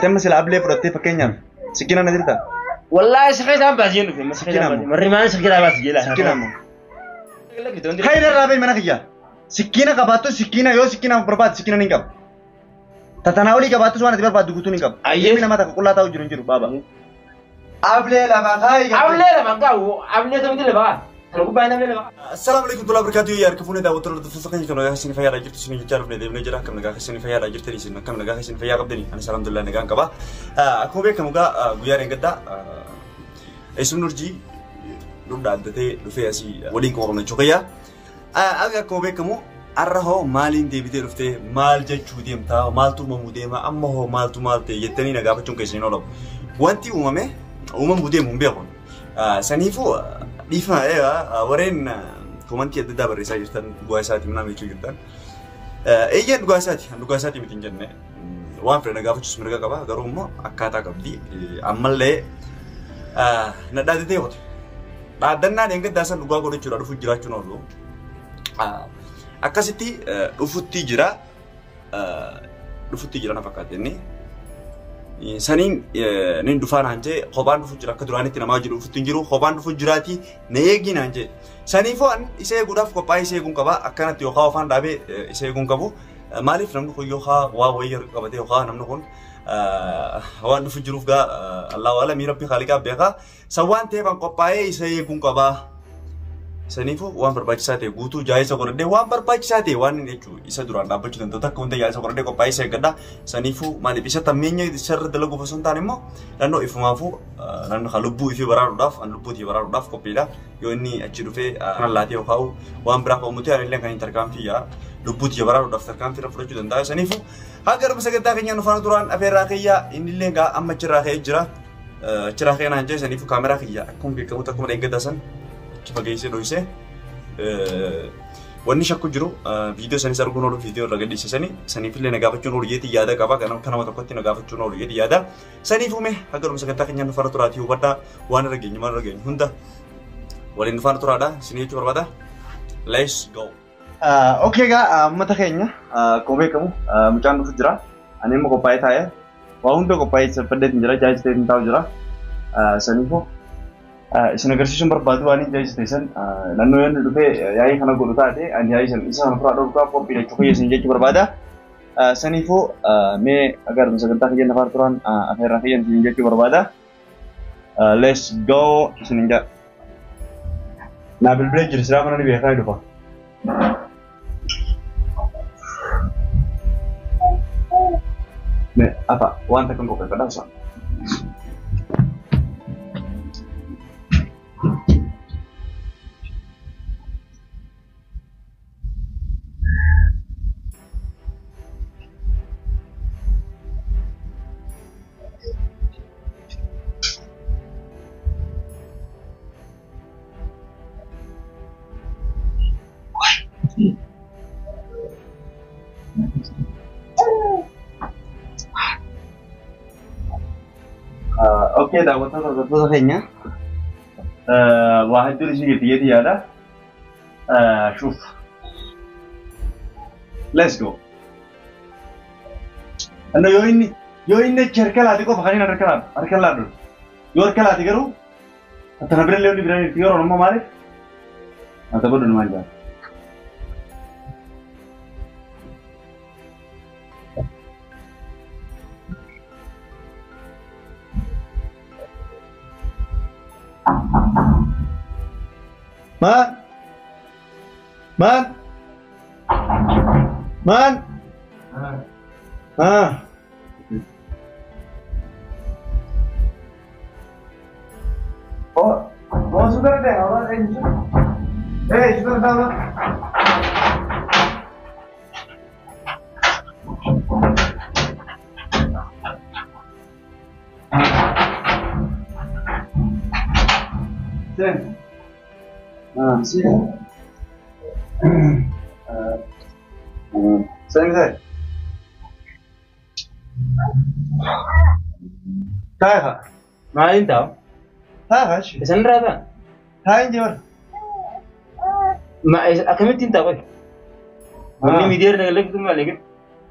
أتم مثل أبلي برتي فكينيا سكينة نزلتها والله سخيت أنا بازينه في مسخيت أنا مري ما سخيت أنا بازيلا سكينة مو خير الرابع من أخيا سكينة كباتو سكينة يو سكينة برباد سكينة نيكاب تتناولي كباتو سوانا تبر بعد دكتور نيكاب أيه من ما تك كلها تاو جرون جرو بابا أبلي لا بخاي أبلي لا بقى أبلي تمدي لا بقى أنا كوبا أنا بلا بقى السلام عليكم ورحمة الله وبركاته يا ركفوني دعوة الله تفسقني كانوا يحسين فيا راجل تسمي جارب ندي من جراه كم نجاه حسين فيا راجل تري سين كم نجاه حسين فيا قبضني أنا سلام دلله نجاه كبا أكو بيك كموجا غيار إنقدا اسم نورجي نور دادته لفياسي ولين كورن شوكيا أجا أكو بيك كمو أرهو مالين دي بيته لفته مال جا شوديم تا مال تو مموديما أما هو مال تو مال تي يتني نجاه بتشون كيسين ولو وانتي موديم مبيعون سنيفو ديفا ورين كومانتي أددا بريسا جرتان غواساتي منامي شو جرتان إيجن غواساتي متين جنة وان فرنا غافو جسم رجع كبا غرومو أكاتا كبدي أمالله ندادي تيوت دادنا نيجي داسا لغوا كوري چورا رفو جرا چونولو أكاسيتي رفوتي جرا نفكات إني سنين نين دفعنا هنجة خبان دفع جرا كدراني تنا ما جرو فتنجرو خبان دفع جراتي نيجي نهنجة سنين فوان إسيه غوداف كوباي إسيه غون كبا أكنا تيوخا وفان دابي إسيه غون كبو مالف نمنو خو يوخا وير كبا تيوخا نمنو خون هوان دفع جروف غا الله ولا ميربي خالقا بيخا سوان تيفان كوباي إسيه غون كبا سنيفو وان برباچسا تي غوتو جايسا غورده وان برباچسا تي وان نيچو إسا دوران دابچو تنتو تك كونده جايسا غورده كوباي إسيه غدا سنيفو مالي بيسا تمينيا سر دلغو فسنتاني مو لانو إفمافو لانو خلوبو إفي برارو داف أن لبو تي برارو داف كوبيلا يوني أجيرو في أنا لاتي وخاو وان برا قومتي أنا لين كان تركام فيها لبو تي برارو داف تركام في رفلوچو تنتا سنيفو هاگر مسكتا كنيا نفان دوران أفيرا خيا إن لين كا أما چرا خيا چرا خيا نانجي سنيفو كاميرا خيا أكون بيكمو تكمو رنگه داسن فagayse doise wanni shakku jiru video sani sargu nolu video ragadisi sani fille nagafachu nolu yeti yada qaba kanama tokkotti nagafachu nolu yeti yada sani fume hagarum sagata kenya nu faraturati hubadda wan rageenyu man rageenyu hunda walin faraturada sini jechu barbada let's go okay ga mata kenya kobe kamu mucaan dhufu jira ani mo kopai taaya wa hunda kopai sepede jira jais ten taw jira sani fu إسنا كرسيشن بربادو أني جاي ستيشن لأنه يندو ياي خنا قلوتا أتي أني ياي سن إسنا فرادو كا فو بيرة شوكي سنجي بربادا سنيفو مي أگر مسكنتا خيان نفار تران أخيرا خيان سنجي بربادا let's go سنجا نابل بلي جرسرا منا نبي خاي دفا مي apa وان تكن بوكا كدا سا oke dapat satu kayaknya واحد دول يجي يدي هذا شوف let's go أنا يويني شركة هذه كوف خلينا أركلا دول يوركلا هذه كرو أتنبرر ليه اللي براني تيار ولا ما مالك أتبرر ما يجي Man. Oh, sudah deh, orang sudah tahu. Sen. Sih. Sen. Taha. Malin tahu? Taha. Kesan berapa? Taha jawab. Kami tinta kok. Kami media dengan lagi tu malah lagi.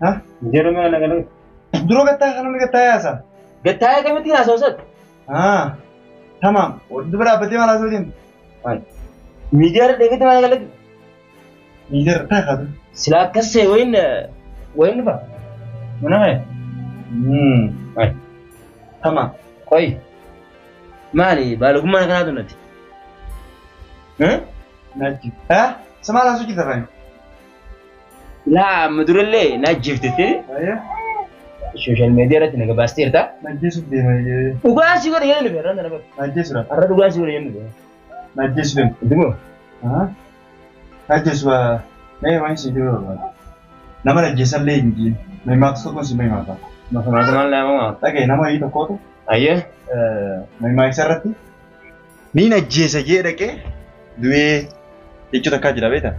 Hah? Media dengan lagi. Duro gataa kanuma gataa yaasa. Gataa kamitti haasawsat? Tamam. Waddu bira abbatee maal haasawtiin? Miidiyaa dheegate maal galatti? Miidiyaa taa kaatu. Silaa akkas ta'e wayin dhufa. Mana kee? Tamam. Qoy. Maali baalogummaa kanaatu natti? Najji. Sama langsung kita Ran. Laa madurallee najjiftetti. Social media irratti naga baasteerta. Najjeesuuf deema. Dhugaasi godhe yennu beera nana bakka. Najjeesudha. Har'a dhugaasi godhe yennu beera. Najjeesu deema. Dhugumo. Najjeesu mee waan si jiru nama najjeesallee hin jiin. Mee maaksa tokko si mee maaka. Maaksa maal laa maaka. Dhagee nama hii tokkootu. Ayyee. Mee maaksa irratti. Ni najjeesa jee dhaqee du'ee jechuudha akka jira beektaa.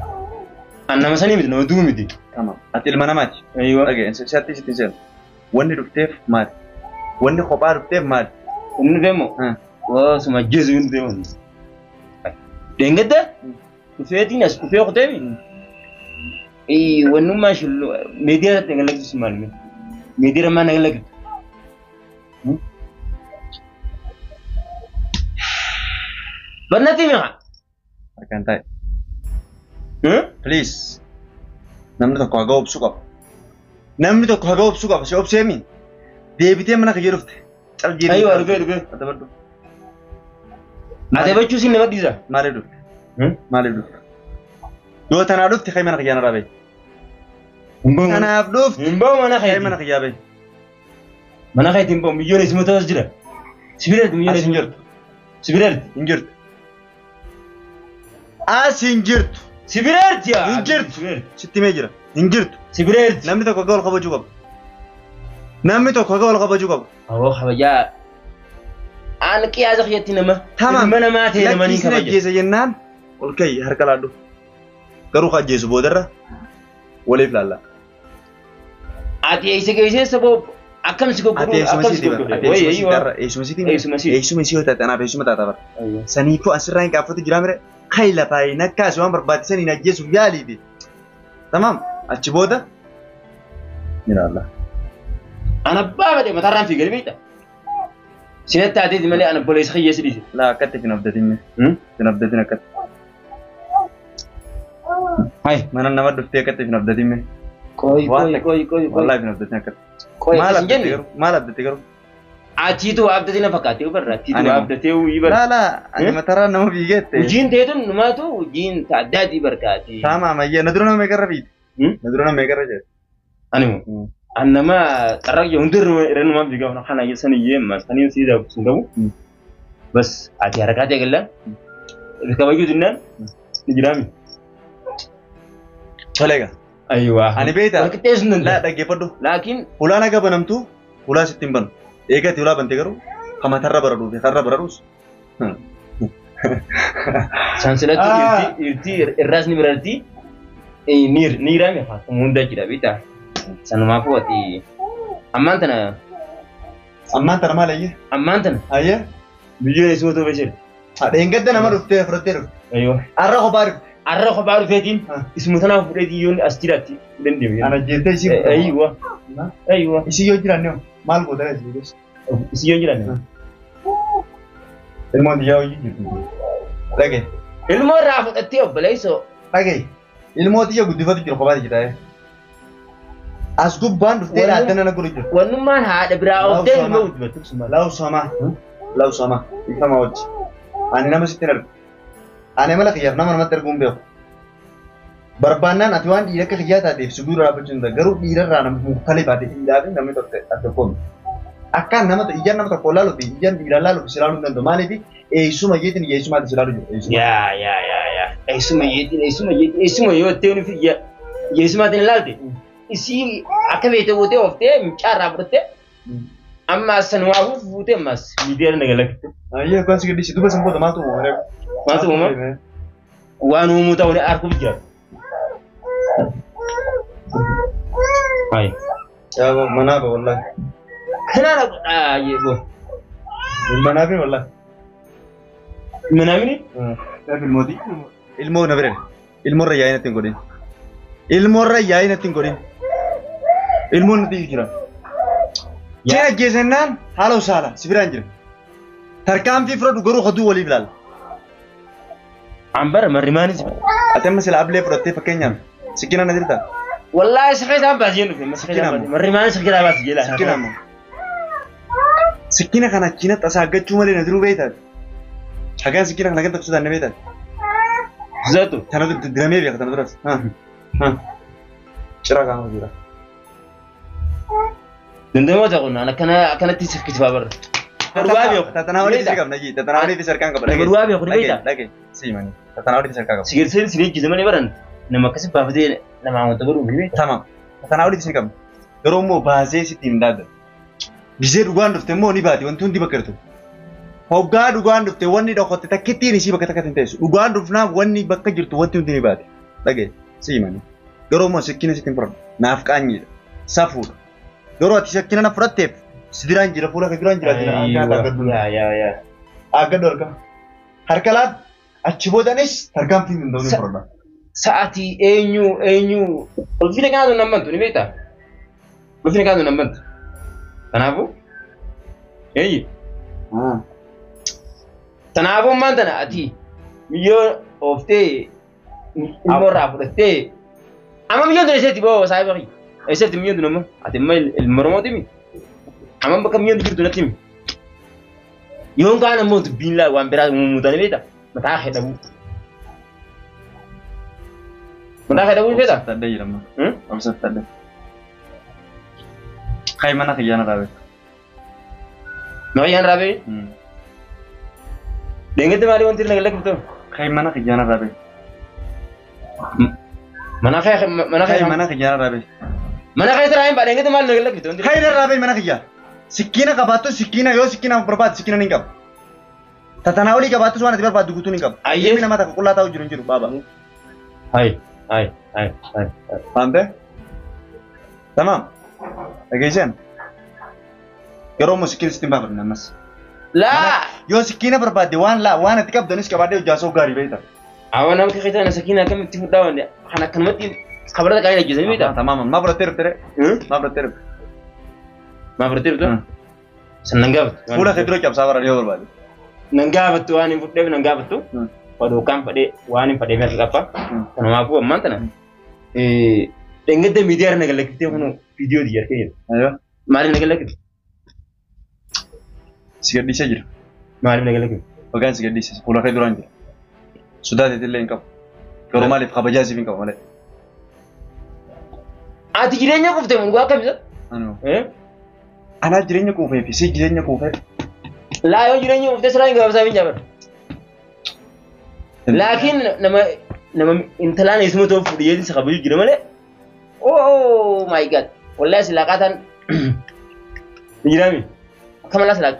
Nama sanii miti nama du'u miti. Tamam. Ati ilma namaati. Ayyoo. Dhagee siyaatti sitti seenu. Wanni dhufteef maali? Wanni kophaa dhufteef maali? Wanni dhufeemoo? Suma ajjeesu hin dhufeemoo. Deengadda? Dhufeetiin as dhufee kuteemi? Wannummaa shullu meediyaa irratti nagalaggisu maali? Meediyaa irraa nagalaggisu. Barnatti mi'a? Akkan ta'e. Please. Namni tokko haga obsuu qaba. Namni tokko haga obsuu qaba. Si obsee min. Deebitee mana kiyya dhufte. Caljiin. Ayyoo dhufee. Ate bachuu siin nama dhiisa. Maaliif dhufte? Maaliif dhufte? Yoo tanaa dhufte ka'ee mana kiyyaa narraa bahe. Tanaaf dhufte. Hin bahu mana ka'ee. Ka'ee mana kiyyaa bahe. Mana ka'ee hin bahu biyyoon isuma ta'us jira. Sibiileeti biyyoon As hin jirtu. Sibiileeti. Hin jirtu. As hin jirtu. Sibiileeti yaa. Hin jirtu. Sitti mee jira. Hin jirtu. Sibiileeti. Namni tokko akka wal kabajuu qaba. Namni tokko akka wal kabajuu qaba. Awwoo kabajaa. Aan qiyaasa keetti nama. Tamam. Ilma namaa ta'e namanii kabaja. Lakkii ajjeese jennaan ol ka'i harka laadhu. Garuu ajjeesu boodarra waliif laalla. Ati eessa geessee saboo akkam si goggoru akkam si goggoru. Eessuma si yoo taate anaaf eessuma taata bara. Saniifuu asirraa hin qaaffatu jira mire ka'i lafaayee nakkaasi waan barbaachisan hin ajjeesuuf yaaliifi. Tamam achi booda ni laalla. Ana baabade mataarraan fiigale beekta. Sinatti taateeti malee ana boleessa hiyyeessi dhiise. Laa akkatti fin abdatin fin abdatin akkatti. Hai mana nama dhuftee akkatti fin abdatin mee. Koi. Wallaahi fin abdatin akkatti. Maal abdatte garuu? Maal abdatte garuu? Atiitu abdatee na fakkaatee barra. Atiitu abdatee wii barra. Laa ani mataarraan nama fiigeette. Hojiin ta'eetun numaatu hojiin taaddaati barkaati. Taama ammayyaa na dura nama meeqarra fiite? Na dura nama meeqarra jedhe? Animu. Annama qarra yondir irra biga wana khana yesan yema sani sida sundabu bas ati harakati agalla bikabayu dinnan nijirami chalega aywa ani beeta arkites nan la dage faddu lakin hulana ga banamtu hula sittin ban eegati hula bante garu kamatarra baradu karra baradus sanselati irti irrasni berarti nirami fa munda jira bita sanuma fuati amantana malaye amantana aye biyo isu to beshir ade engadda nama dufte frotte dufte ayo arra khobar fetin ismu tana fudedi yon astirati dendem ana jete isi aywa isi yo jiranne mal go dara isi yo jiranne elmo diyaw yi dage elmo rafa atti obalaiso dage elmo tiya guddifatu jiro khobar jira as gubbaan dhuftee dhaattana na guru jiru. Wannummaan haadha biraa oftee ilma wujjibatu. Law sama ifama wajji. Ani nama sitti darbu. Ani mala kiyyaaf nama namatti arguun beeku. Barbaannaan ati waan dhiira akka kiyyaa taateef si dura dhaabbachuu hin garuu dhiirarraa nama muktalee baatee dhiiraa fi namni tokko adda koome. Akkaan ijaan nama tokko laalu fi ijaan dhiiraa laalu fi silaaluu hin danda'u. Maaliif eessuma yeetiin eessumaatti silaaluu jiru. Yaa. Eessuma yoo ta'u fi eessumaatiin ilaalte. Isi akka beete wote ofte mchaara fudhatte amma san waa fuute mas miidiyaa nagalakte ayya kan sigidi si duba sanboota maatu waan uumu ta'u arku bijaa ay yaa manaba wallahi kana yebo manabi wallahi manamini filmoti ilmo na bere ilmo rayya inatin godin ilmo nuti jira Jira geessanaan haala usaala sibiraan jira. Tarkaanfii fudhadhu garuu hoduu waliif ilaala. Ambar marrimaanis. Ati amma sila ablee fudhattee fakkeenyaaf sikkina na jirta. Wallahi sakhiisaan baasii nuuf marrimaanis sakhiisaa baasii jela. Sikkina ammoo. Sikkina kana achiin tasaagachuu malee na jiruu beektaa. Hagaan sikkina kana kan taqsuudhaan na beektaa. Zatu. Kana diramee beekta na duras. Cira qaama jira. Dandamoota qonnaan akkanatti sakkisfaa barra. Barwaa beeku. Tatanaa walitti si qabna jii. Tatanaa walitti sarkaan qaba. Barwaa beeku ni beektaa. Dhagee. Siimanii. Tatanaa walitti sarkaa qaba. Sigirseen sireejjii zamanii baran nama akkasi baafatee namaa wanta godhu ni beektaa. Tamam. Tatanaa walitti si qabna. Yeroo immoo baasee sitti hin daadda. Bisee dhugaan dhufte immoo ni baati wanti hundi bakka jirtu. Hoggaa dhugaan dhufte wanni dhokotte takkittiin isii bakka takkatti hin teessu. Dhugaan dhufnaaf wanni bakka jirtu wanti hundi ni baati. Dhagee. Siimanii. Yeroo immoo sikkina sitti hin fudhadhu. Naaf qaanyiidha. Safuudha. Yeroo ati sikkina na fudhatteef sidiraan jira fuula kagiraan jira. Aggaddu argama. Harka laat achi boodanis tarkaanfii hin ta'u ni fudhadha. Sa'aatii eenyu ulfina kanaatu nan bantu ni beektaa? Ulfina kanaatu nan bantu. Kanaafuu eeyyi. Kanaafuu maan tana ati biyyoo ooftee ilmoo irraa fudhattee amma biyyoon tun eessatti boo saayiba qiyya. Eessatti biyyoon tun amma ati amma ilma Oromooti mi? Amma bakka biyyoon jirtu natti mi? Yoon kaan ammoo dubbiin laa waan biraa muumutanii beektaa? Mataa hedhamuu. Mataa hedhamuu beektaa? Taddee jedhama. Obsatti taddee. Kai mana kiyyaana raabe. Nama kiyyaana raabe? Deengatti maali wanti irra lakkiftu? Kai mana kiyyaana raabe. Mana kiyyaana raabe. Mana kiyyaana raabe baadhe deengatti maali irra lakkiftu? Kai irra raabe mana kiyyaa. Sikkina qabaattu sikkina yoo sikkina barbaadu sikkina ni qaba. Tatanaa olii qabaattus waan ati barbaaddu guutuu ni qaba. Ayyee nama takka qullaa taa'u jiru hin jiru baaba. Hai. Waante? Tamam. Dhageessan. Yeroo immoo sikkina sitti hin baafadhu ammas. Laa! Yoo sikkina barbaadde waan ati qabdanis qabaadde hojjaasoo gaarii beekta. Awwa nama kee keessaa sikkina akkamitti fudhaa waan kan akkanumatti kabarata qaanii ajjeesanii beekta. Tamam. Maa fudhattee dhufte ree? Maa fudhattee dhufte? Maa fudhattee dhufte? San nan gaafatu. Fuula kee dura cabsaa bara yoo barbaade. Nan gaafattu waan hin fudheef nan gaafattu. Wadoo kan fadhee waan hin fadhee mirga qaba. Kanaafuu ammaan tana. Dengedde miidiyaa irra nagalakkitee kun viidiyoo diyyar kee jira. Maaliif nagalakkite? Si gadhiisee jira. Maaliif nagalakkite? Bagaan si gadhiise fuula kee duraan jira. Sodaateetillee hin qabu. Garuu maaliif kabajaa siif hin qabu malee. Ati jireenya kuftee mun gaa akkamisa? Anaa jireenya kuufee fi si jireenya kuufee. Laa yoo jireenya kuftee siraa hin gabaabsaa hin jaabar. Laakiin nama intalaan eessuma ta'uuf fudhiyeetiin isa kabajuu jira malee. Oh my god. Wallahi silaqatan Jirami. Kamala silaq.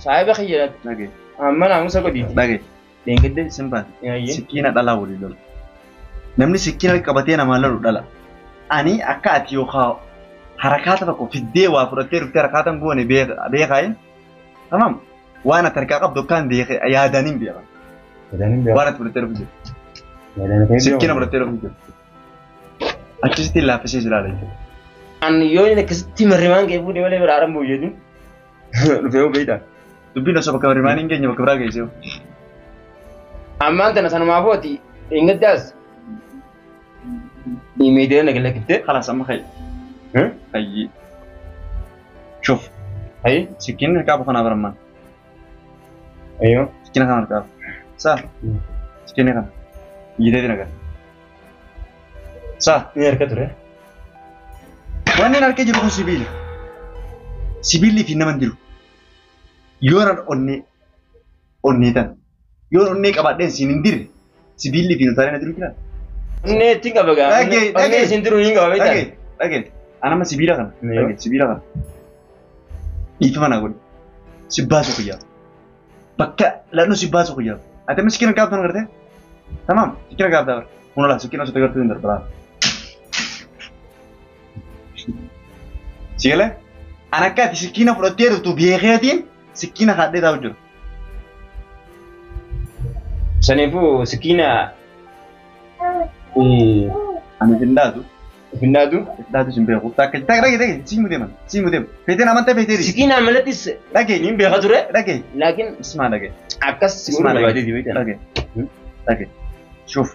Saahiba khiyya. Nage. Amma na musa goditi. Nage. Dengedde Simba. Sikkina dhala wali lolu. Namni sikkina qabatee nama lolu dhala. Ani akka ati yookaan harakaata tokko fiddee waa fudhattee dhuftee harakaatan bu'anii beekaayin. Tamam. Waan ati harkaa qabdu kan yaadaniin beekan. Waan ati fudhattee dhuftee. Sikkina fudhattee dhuftee. Achisitti laaffisee jira jechuudha. Ani yoo inni akkasitti marrimaan kee fuudhee malee biraadhaan booyyadu. Dhufee hoo beeyta. Dubbiin osoo bakka marrimaan hin geenye bakka biraa geessee. Ammaan tana sanumaafuu ati eengaddaas. Miidiyaa nagalakitte. Halas amma kayyi. Kayyi. Shuf. Kayyi. Sikkiin qabu kana barmaan. Ayyoo. Sikkiin kana qabu. Saa. Sikkiin kana. Yiteetiin agar. Saa. Ni harka ture. Wanni harka jiru kun sibiila. Sibiilli fi nama jiru. Yoo onnee tan. Yoo onnee qabaadheen siin hin dirre sibiilli fi nutaalee na jiru jira. Onnee ittiin qaba gaa. Onnee isin jiru hin qaba beektaa. Dhagee. Anama sibiila kana. Dhagee sibiila kana. Dhiifama naa godhe. Sibbaasu kuyyaa. Bakka laannoo sibbaasu kuyyaa. Ati amma sikkina gaafatan agartee? Tamaam. Sikkina gaafatan agartee. Kun laa sikkina osoo agartee hin darbaraa. Sigalee? An akka ati sikkina fudhattee dhuftu beekeetiin sikkina haadhee taa'u jiru. Saniifuu sikkina. Ani hin daatu. Finnaatu. Laatu sin beeku. Takka dhage siimu deeman. Siimu deem. Feeteen amanta feeteeti. Sikiin amallattis Dhage. niin beeka ture. Dhage. Laakiin Ismaa dhage. akkas Ismaa siguruu dhage. barbaadee beektaa. Dhage. Dhage. Shuuf.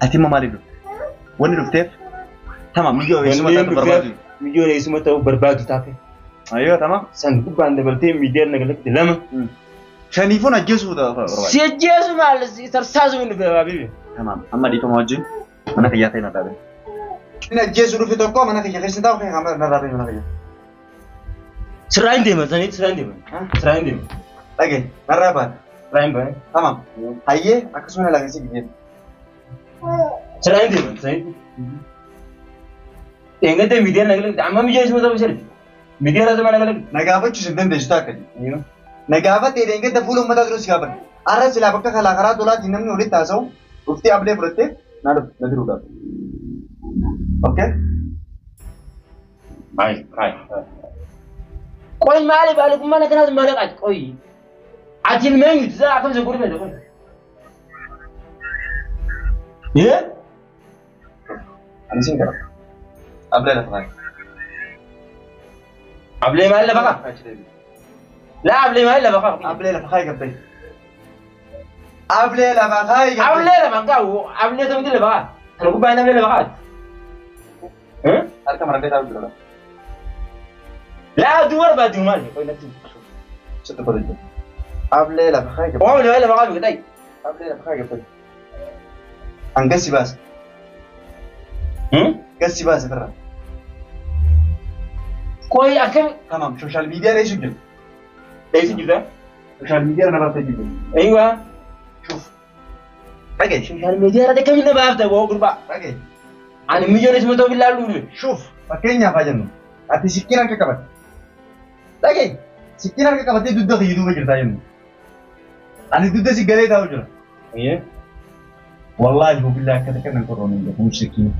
Ati immoo maaliif dhufte? Wanni dhufteef tamam miyyoo eessuma taatu barbaadu. Mijoon eessuma ta'uu barbaadu taate. Ayyoo tamam. San gubbaan dabaltee miidiyaan nagalatti lama. Shaniifuun ajjeesuu barbaadu. Si ajjeesu maal tarsaasuu hin dhufe waabibi. Tamam. Amma dhiifama wajjin mana kiyyaa ta'e narraa beeku. Inni ajjeesuu dhufe tokko mana kiyya keessa taa'u kan narraa beeku mana kiyya. Sirraa hin deeman saniitu sirraa hin deeman. Sirraa hin deeman. Dhage. Narraa baadha. Sirraa hin baane. Tamam. Hayyee akkasuma laagisii giddeetti. Sirraa hin deeman saniitu. Eeggatee miidiyaan nagalatti amma mijoon eessuma ta'uu sirri. Miidiyaan asuma nagalatti. Nagaafachuus hin dandeessu ta'a akkadi. Nagaafatee eeggatta fuula uummataa dura si gaafadha. Arra silaa bakka karaa tolaatiin namni walitti haasa'u dhuftee ablee fudhattee na diruudhaaf. Okay? Hai. Qoy maaliif alikummaa na kanaas maal dhaqaati qoy. Ati ilmeen yuutu saa akkam isa godhu fedha qoy. Yee? Ani sin gara. Ablee lafa kaa'e. Ablee maal lafa kaa? Laa ablee maal lafa kaa? Ablee lafa kaa'e gabbee. Ablee lafa kaa'e gabbee. Ablee lafa kaa ablee samti lafa kaa. Kana gubbaan ablee lafa kaati. Harka marandee taa'u jira. Laa aduu barbaadu maal qoy natti. Sitti godhe. Ablee lafa kaa'e gabbee. Oomishee maal lafa kaa biqilaa? Ablee lafa kaa'e gabbee. Angasi baasa. Gasi baasa firra. Qoy akkam. Tamam. Sooshaal miidiyaa dheessu jiru. Dheessu jirta? Sooshaal miidiyaa na baafte jiru. Eeyyaa. Shuuf. Dhage. Sooshaal miidiyaa irratti akkamiin na baafta boo gurbaa? Dhage. Ani mijoon eessuma ta'uu billaa dhufe. Shuuf. Fakkeenyaaf haa jennu. Ati sikkiin harka qabatte. Dhage. Sikkiin harka qabattee dugda fayyaduu jirtaa jennu. Ani dugda si galee taa'u jira. Eeyyee. Wallaahi billaa akka takka nan korroon hin jiru. Sikkiin.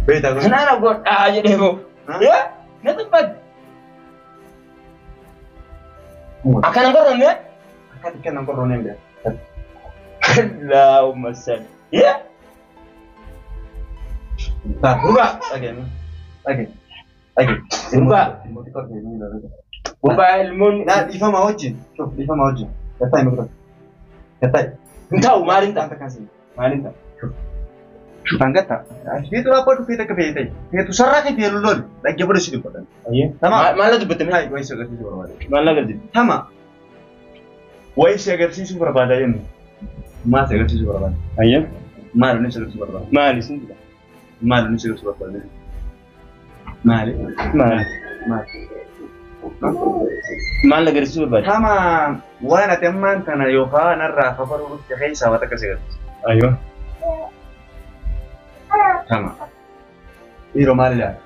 Beeta godhe. Kanaana godhaa jedhee moo? Yaa? Na xibbad. Akkana godhanne? Akka takka nan korroon hin jiru. Allahumma salli. Yaa? Gurbaa. Dhage. Gurbaa. Gurbaa ilmoon. Naa dhiifama wajjin. Shuuf dhiifama wajjin. Gattaa hin mukta. Gattaa. Hin ta'u maaliin ta'a? Wanta kaasee. Maaliin ta'a? Shuufaan gattaa. Feetu raappa dhufee takka feetee. Feetu sarara kee feelu lol. Dhagge booda si dubbatan. Ayyee. Tamam. Maal na dubbatte? Hai, wayii si agarsiisuu barbaada. Maal na agarsiise? Tama. Wayii si agarsiisuu barbaada jennu. Maal si agarsiisuu barbaada? Ayyee. Maal inni si agarsiisuu barbaada? Maali sin jira? Maal inni si agarsiisuu barbaada? Maali? Maali? Maal na agarsiisuu barbaada? Tama. Waan ati ammaan kana yookaan narraa fafaruu dhufte keessaa waan akka si agarsiisu. Ayyoo. Tama. Dhiiroo maal ilaala?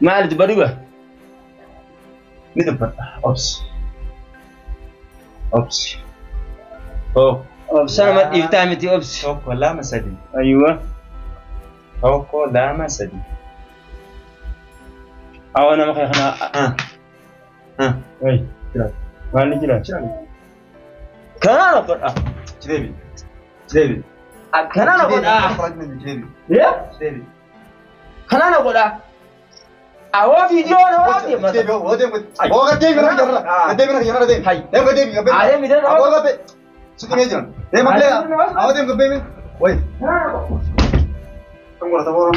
Maali dubbadhu gaa? Ni dubbadha. Obsi. Obsi. Oh. Obsaan ma dhiiftaa miti obsi. Tokko lama sadii. Ayyuwa. Tokko lama sadii. Awa nama kaya kana. Wai. Jira. Maal jira? Jira. Kana godha. Jireebi. Jireebi. Kana godha. Jireebi. Ya? Jireebi. Kana godha. Awa video na wapi? Jireebi. Oga deebi na jarra. Deebi na jarra deebi. Hai. Deebi deebi gabe. Are mi dana. Oga gabe. Suti me jiran. Deebi magle. Awa deebi gabe me. Wai. Tunggu taboro.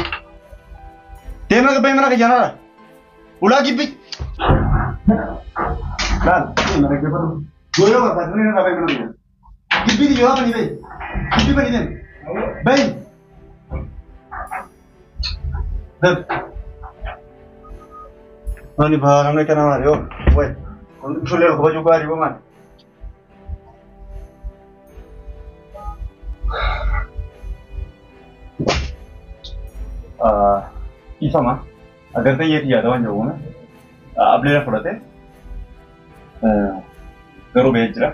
Deebi na gabe me na kajana. Ulah gibi. Lan, ini mereka baru. Goyo apa? Ini nak apa yang mana? Gibi di jawab ni bay. Gibi mana ni? Bay. Dek. Ani bahan mereka nama yo. Wait. Kalau sulit aku baju baru bukan? Isa mah. अगर तो ये यादव जो है आपने ना पढ़ते करो भेज रहा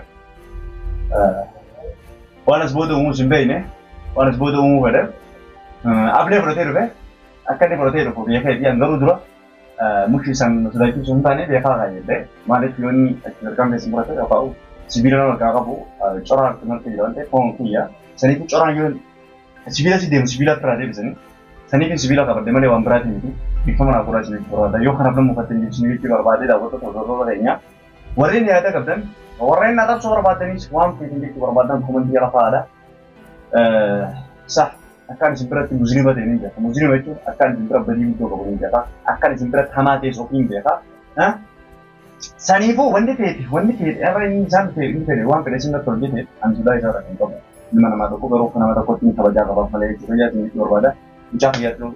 वानस बोधो हूँ सिंबे ने वानस बोधो हूँ बड़े आपने पढ़ते रुपए अक्कने पढ़ते रुपए ये क्या अंदर उधर मुख्य संग सुधार की सुनता ने देखा है ये माले क्योंकि लड़का में सिंबल है apa सिबिरना लड़का का वो चौरा कमर के जाते कौन किया सनी को चौरा क्यों Sibiila si deemu sibiila irraa deebisanii saniifin sibiila qabadde malee waan biraatiin miti bifa mana afuuraa isiniif barbaada yoo kanaaf namni uffatte isinitti barbaadee daawwattoota hordoftoota keenya warreen yaada qabdan warreen naaf barbaadanis waan feetiin barbaadan komantii jala faadha. Sah akkaan isin biratti muzliima ta'e ni beeka. Muzliima jechuun akkaan isin bira badii guddoo qabu ni beeka. Akkaan isin biratti hamaa ta'e soofii ni beeka. Saniifuu wanti ta'e irra inni isaan ta'e inni fedhe waan fedhe isin irratti hojjete ansuudhaa isaa irra hin qabu. Ilma namaa tokko garuu kan nama tokkotti ni kabajaa qaba malee jechuudha yaa isin barbaada. Mucaa fayyadu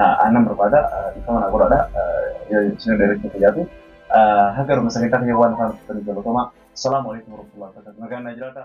aannan barbaada bifa mana godhaadha. Isin irra fayyadu. Haga rumah sakit yang waan afaan uffatanii galatoomaa. Assalamu alaikum warahmatullahi wabarakatuh. Nagaan naa jiraata.